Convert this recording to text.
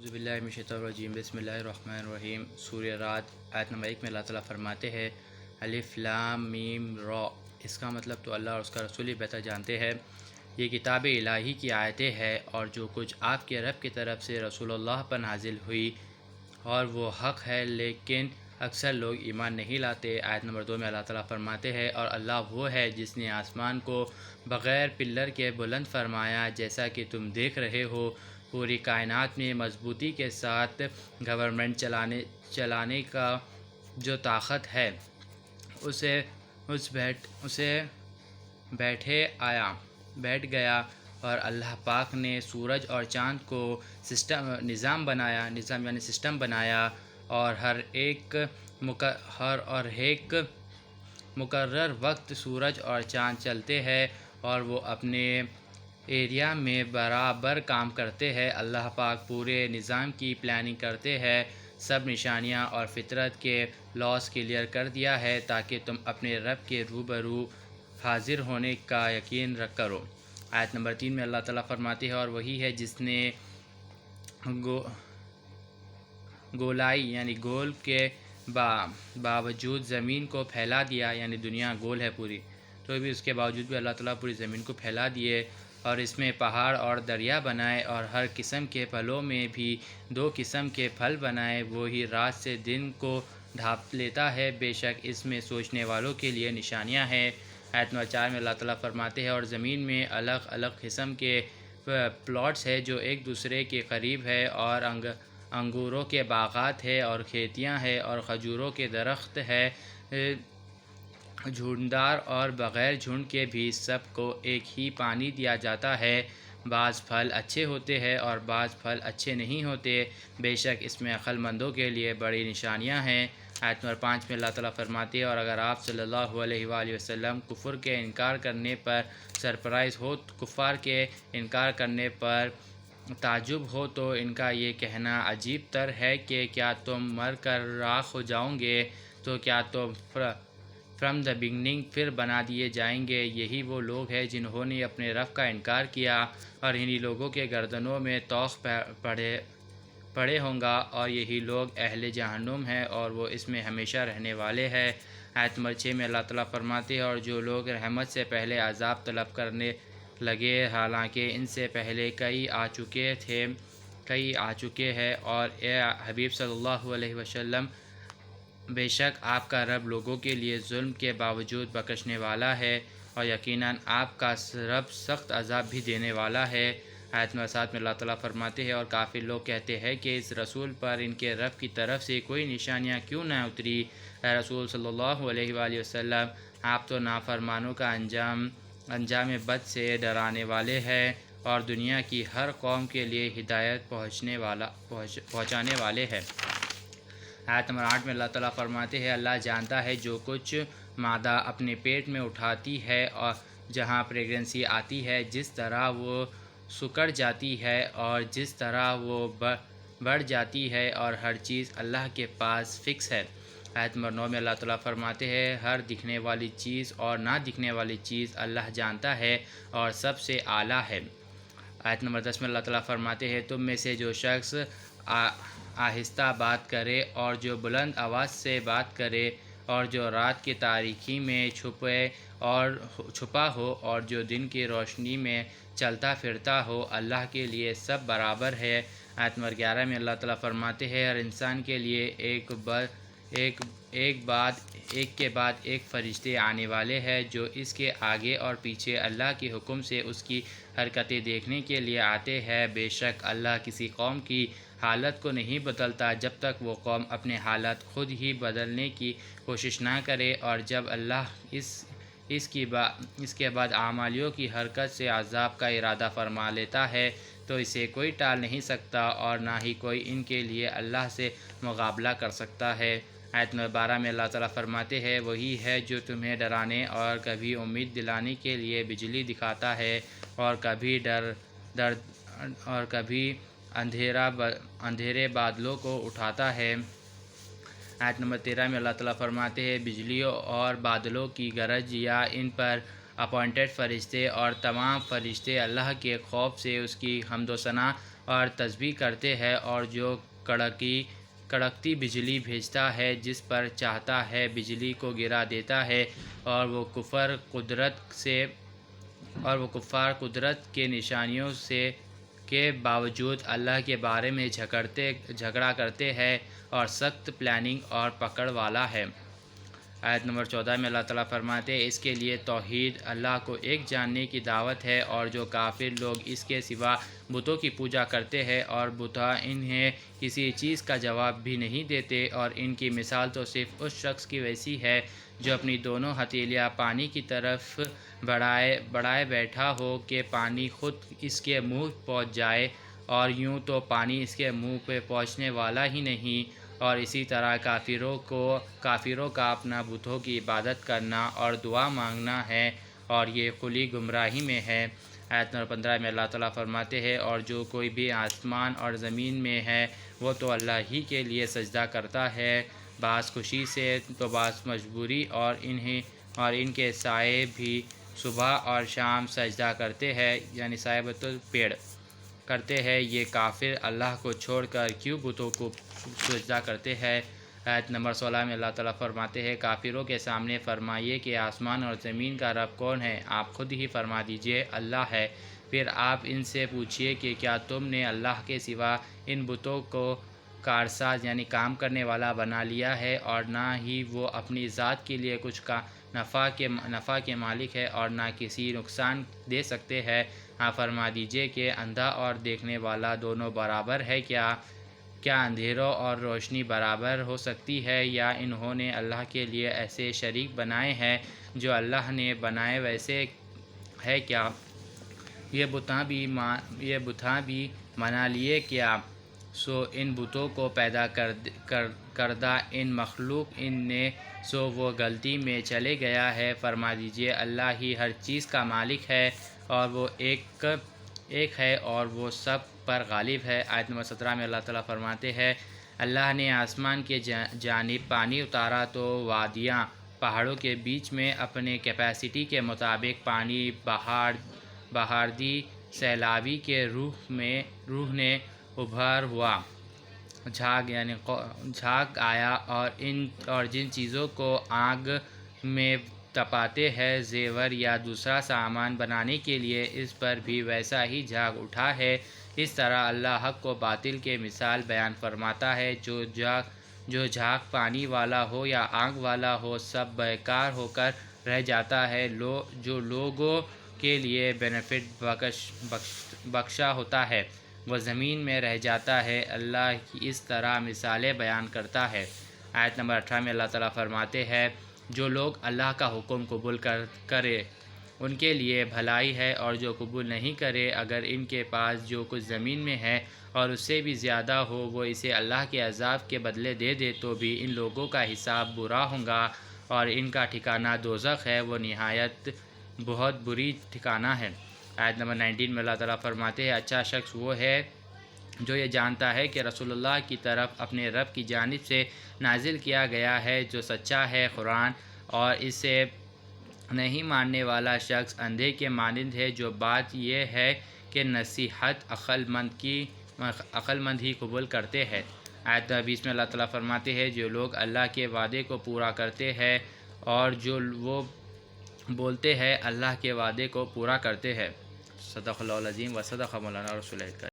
اعوذ باللہ من الشیطان الرجیم بسم اللہ الرحمن الرحیم۔ سورہ رعد آیت نمبر 1 میں اللہ تعالیٰ فرماتے ہیں الف لام میم را۔ اس کا مطلب تو اللہ اور اس کا رسول ہی بہتر جانتے ہیں۔ یہ کتاب الہی کی آیتیں ہیں اور جو کچھ آپ کے رب کی طرف سے رسول اللہ پر نازل ہوئی اور وہ حق ہے، لیکن اکثر لوگ ایمان نہیں لاتے۔ آیت نمبر 2 میں اللہ تعالیٰ فرماتے ہیں اور اللہ وہ ہے جس نے آسمان کو بغیر پلر کے بلند فرمایا، جیسا کہ تم دیکھ رہے ہو۔ پوری کائنات میں مضبوطی کے ساتھ گورنمنٹ چلانے کا جو طاقت ہے اسے بیٹھ گیا، اور اللہ پاک نے سورج اور چاند کو نظام یعنی سسٹم بنایا، اور ہر ایک مقرر وقت سورج اور چاند چلتے ہیں اور وہ اپنے ایریا میں برابر کام کرتے ہیں۔ اللہ پاک پورے نظام کی پلاننگ کرتے ہیں۔ سب نشانیاں اور فطرت کے لاز کلیئر کر دیا ہے تاکہ تم اپنے رب کے روبرو حاضر ہونے کا یقین کرو۔ آیت نمبر 3 میں اللہ تعالیٰ فرماتے ہیں اور وہی ہے جس نے گولائی یعنی گول کے باوجود زمین کو پھیلا دیا، یعنی دنیا گول ہے پوری، تو بھی اس کے باوجود بھی اللہ تعالیٰ پوری زمین کو پھیلا دیے، اور اس میں پہاڑ اور دریا بنائے، اور ہر قسم کے پھلوں میں بھی 2 قسم کے پھل بنائے۔ وہی رات سے دن کو ڈھانپ لیتا ہے، بے شک اس میں سوچنے والوں کے لیے نشانیاں ہیں۔ آیت نمبر 4 میں اللہ تعالیٰ فرماتے ہیں اور زمین میں الگ الگ قسم کے پلاٹس ہے جو ایک دوسرے کے قریب ہے، اور انگوروں کے باغات ہے اور کھیتیاں ہے اور کھجوروں کے درخت ہے، جھونڈدار اور بغیر جھونڈ کے بھی سب کو ایک ہی پانی دیا جاتا ہے۔ بعض پھل اچھے ہوتے ہیں اور بعض پھل اچھے نہیں ہوتے، بے شک اس میں عقل مندوں کے لیے بڑی نشانیاں ہیں۔ آیت نمبر 5 میں اللہ تعالیٰ فرماتے ہیں اور اگر آپ صلی اللہ علیہ وآلہ وسلم کفر کے انکار کرنے پر سرپرائز ہو، کفار کے انکار کرنے پر تعجب ہو، تو ان کا یہ کہنا عجیب تر ہے کہ کیا تم مر کر راکھ ہو جاؤ گے، تو کیا تم فرام دا بگننگ پھر بنا دیے جائیں گے۔ یہی وہ لوگ ہیں جنہوں نے اپنے رب کا انکار کیا، اور انہی لوگوں کے گردنوں میں طوق پڑے ہوں گا، اور یہی لوگ اہل جہنم ہیں اور وہ اس میں ہمیشہ رہنے والے ہیں۔ آیت نمبر 6 میں اللہ تعالیٰ فرماتے ہیں اور جو لوگ رحمت سے پہلے عذاب طلب کرنے لگے، حالانکہ ان سے پہلے کئی آ چکے ہیں، اور اے حبیب صلی اللہ علیہ وسلم، بے شک آپ کا رب لوگوں کے لیے ظلم کے باوجود بخشنے والا ہے، اور یقیناً آپ کا رب سخت عذاب بھی دینے والا ہے۔ آیت نمبر 7 میں اللہ تعالیٰ فرماتے ہیں اور کافر لوگ کہتے ہیں کہ اس رسول پر ان کے رب کی طرف سے کوئی نشانیاں کیوں نہ اتری۔ اے رسول صلی اللہ علیہ وآلہ وسلم، آپ تو نافرمانوں کا انجام بد سے ڈرانے والے ہیں، اور دنیا کی ہر قوم کے لیے ہدایت پہنچانے والے ہیں۔ آیت نمبر 8 میں اللہ تعالیٰ فرماتے ہیں اللہ جانتا ہے جو کچھ مادہ اپنے پیٹ میں اٹھاتی ہے، اور جہاں پریگننسی آتی ہے، جس طرح وہ سکڑ جاتی ہے اور جس طرح وہ بڑھ جاتی ہے، اور ہر چیز اللہ کے پاس فکس ہے۔ آیت نمبر 9 میں اللہ تعالیٰ فرماتے ہیں ہر دکھنے والی چیز اور نہ دکھنے والی چیز اللہ جانتا ہے اور سب سے اعلیٰ ہے۔ آیت نمبر 10 میں اللہ تعالیٰ فرماتے ہیں تم میں سے جو شخص آہستہ بات کرے اور جو بلند آواز سے بات کرے، اور جو رات کی تاریکی میں چھپا ہو اور جو دن کی روشنی میں چلتا پھرتا ہو، اللہ کے لیے سب برابر ہے۔ آیت نمبر 11 میں اللہ تعالیٰ فرماتے ہیں ہر انسان کے لیے ایک کے بعد ایک فرشتے آنے والے ہیں جو اس کے آگے اور پیچھے اللہ کے حکم سے اس کی حرکتیں دیکھنے کے لیے آتے ہیں۔ بے شک اللہ کسی قوم کی حالت کو نہیں بدلتا جب تک وہ قوم اپنے حالات خود ہی بدلنے کی کوشش نہ کرے، اور جب اللہ اس کے بعد اعمالیوں کی حرکت سے عذاب کا ارادہ فرما لیتا ہے تو اسے کوئی ٹال نہیں سکتا، اور نہ ہی کوئی ان کے لیے اللہ سے مقابلہ کر سکتا ہے۔ آیت نمبر 12 میں اللہ تعالیٰ فرماتے ہیں وہی ہے جو تمہیں ڈرانے اور کبھی امید دلانے کے لیے بجلی دکھاتا ہے، اور کبھی اندھیرے بادلوں کو اٹھاتا ہے۔ آیت نمبر 13 میں اللہ تعالیٰ فرماتے ہیں بجلیوں اور بادلوں کی گرج یا ان پر اپوائنٹڈ فرشتے اور تمام فرشتے اللہ کے خوف سے اس کی حمد و ثنا اور تسبیح کرتے ہیں، اور جو کڑکتی بجلی بھیجتا ہے، جس پر چاہتا ہے بجلی کو گرا دیتا ہے، اور وہ کفار قدرت کے نشانیوں کے باوجود اللہ کے بارے میں جھگڑا کرتے ہیں، اور سخت پلاننگ اور پکڑ والا ہے۔ آیت نمبر 14 میں اللہ تعالیٰ فرماتے ہیں، اس کے لیے توحید اللہ کو ایک جاننے کی دعوت ہے، اور جو کافر لوگ اس کے سوا بتوں کی پوجا کرتے ہیں اور بتاں انہیں کسی چیز کا جواب بھی نہیں دیتے، اور ان کی مثال تو صرف اس شخص کی ویسی ہے جو اپنی دونوں ہتھیلیاں پانی کی طرف بڑھائے بیٹھا ہو کہ پانی خود اس کے منہ پہنچ جائے، اور یوں تو پانی اس کے منہ پہ پہنچنے والا ہی نہیں، اور اسی طرح کافروں کا اپنا بتوں کی عبادت کرنا اور دعا مانگنا ہے، اور یہ کھلی گمراہی میں ہے۔ آیت نمبر 15 میں اللہ تعالیٰ فرماتے ہیں، اور جو کوئی بھی آسمان اور زمین میں ہے وہ تو اللہ ہی کے لیے سجدہ کرتا ہے، بعض خوشی سے تو بعض مجبوری، اور ان کے سائے بھی صبح اور شام سجدہ کرتے ہیں، یعنی صاحبۃ الپیڑ کرتے ہیں۔ یہ کافر اللہ کو چھوڑ کر کیوں بتوں کو سجدہ کرتے ہیں؟ آیت نمبر 16 میں اللہ تعالیٰ فرماتے ہیں، کافروں کے سامنے فرمائیے کہ آسمان اور زمین کا رب کون ہے؟ آپ خود ہی فرما دیجئے اللہ ہے۔ پھر آپ ان سے پوچھئے کہ کیا تم نے اللہ کے سوا ان بتوں کو کارساز یعنی کام کرنے والا بنا لیا ہے، اور نہ ہی وہ اپنی ذات کے لیے کچھ نفع کے مالک ہے اور نہ کسی نقصان دے سکتے ہیں؟ آپ فرما دیجئے کہ اندھا اور دیکھنے والا دونوں برابر ہے کیا اندھیروں اور روشنی برابر ہو سکتی ہے، یا انہوں نے اللہ کے لیے ایسے شریک بنائے ہیں جو اللہ نے بنائے ویسے ہے کیا؟ یہ بتاں بھی بنا لیے کیا؟ سو ان بتوں کو پیدا کردہ ان مخلوق نے سو وہ غلطی میں چلے گیا ہے۔ فرما دیجئے اللہ ہی ہر چیز کا مالک ہے، اور وہ ایک ہے، اور وہ سب پر غالب ہے۔ آیت نمبر 17 میں اللہ تعالیٰ فرماتے ہیں، اللہ نے آسمان کے جانب پانی اتارا تو وادیاں پہاڑوں کے بیچ میں اپنے کیپیسٹی کے مطابق پانی بہار دی، سیلابی کے روح نے ابھر ہوا جھاگ آیا، اور جن چیزوں کو آگ میں تپاتے ہیں زیور یا دوسرا سامان بنانے کے لیے، اس پر بھی ویسا ہی جھاگ اٹھا ہے۔ اس طرح اللہ حق و باطل کے مثال بیان فرماتا ہے، جو جھاگ پانی والا ہو یا آگ والا ہو، سب بیکار ہو کر رہ جاتا ہے، جو لوگوں کے لیے بینیفٹ بخشا ہوتا ہے وہ زمین میں رہ جاتا ہے۔ اللہ کی اس طرح مثالیں بیان کرتا ہے۔ آیت نمبر 18 میں اللہ تعالیٰ فرماتے ہیں، جو لوگ اللہ کا حکم قبول کرے ان کے لیے بھلائی ہے، اور جو قبول نہیں کرے، اگر ان کے پاس جو کچھ زمین میں ہے اور اس سے بھی زیادہ ہو، وہ اسے اللہ کے عذاب کے بدلے دے دے، تو بھی ان لوگوں کا حساب برا ہوگا، اور ان کا ٹھکانہ دوزخ ہے، وہ نہایت بہت بری ٹھکانہ ہے۔ آیت نمبر 19 میں اللہ تعالیٰ فرماتے ہیں، اچھا شخص وہ ہے جو یہ جانتا ہے کہ رسول اللہ کی طرف اپنے رب کی جانب سے نازل کیا گیا ہے جو سچا ہے، قرآن، اور اسے نہیں ماننے والا شخص اندھے کے مانند ہے۔ جو بات یہ ہے کہ نصیحت عقل مند ہی قبول کرتے ہیں۔ آیت 20 میں اللہ تعالیٰ فرماتے ہیں، جو لوگ اللہ کے وعدے کو پورا کرتے ہیں اور جو وہ بولتے ہیں اللہ کے وعدے کو پورا کرتے ہیں۔ صدق اللہ العظیم و صدق مولانا رسول اللہ۔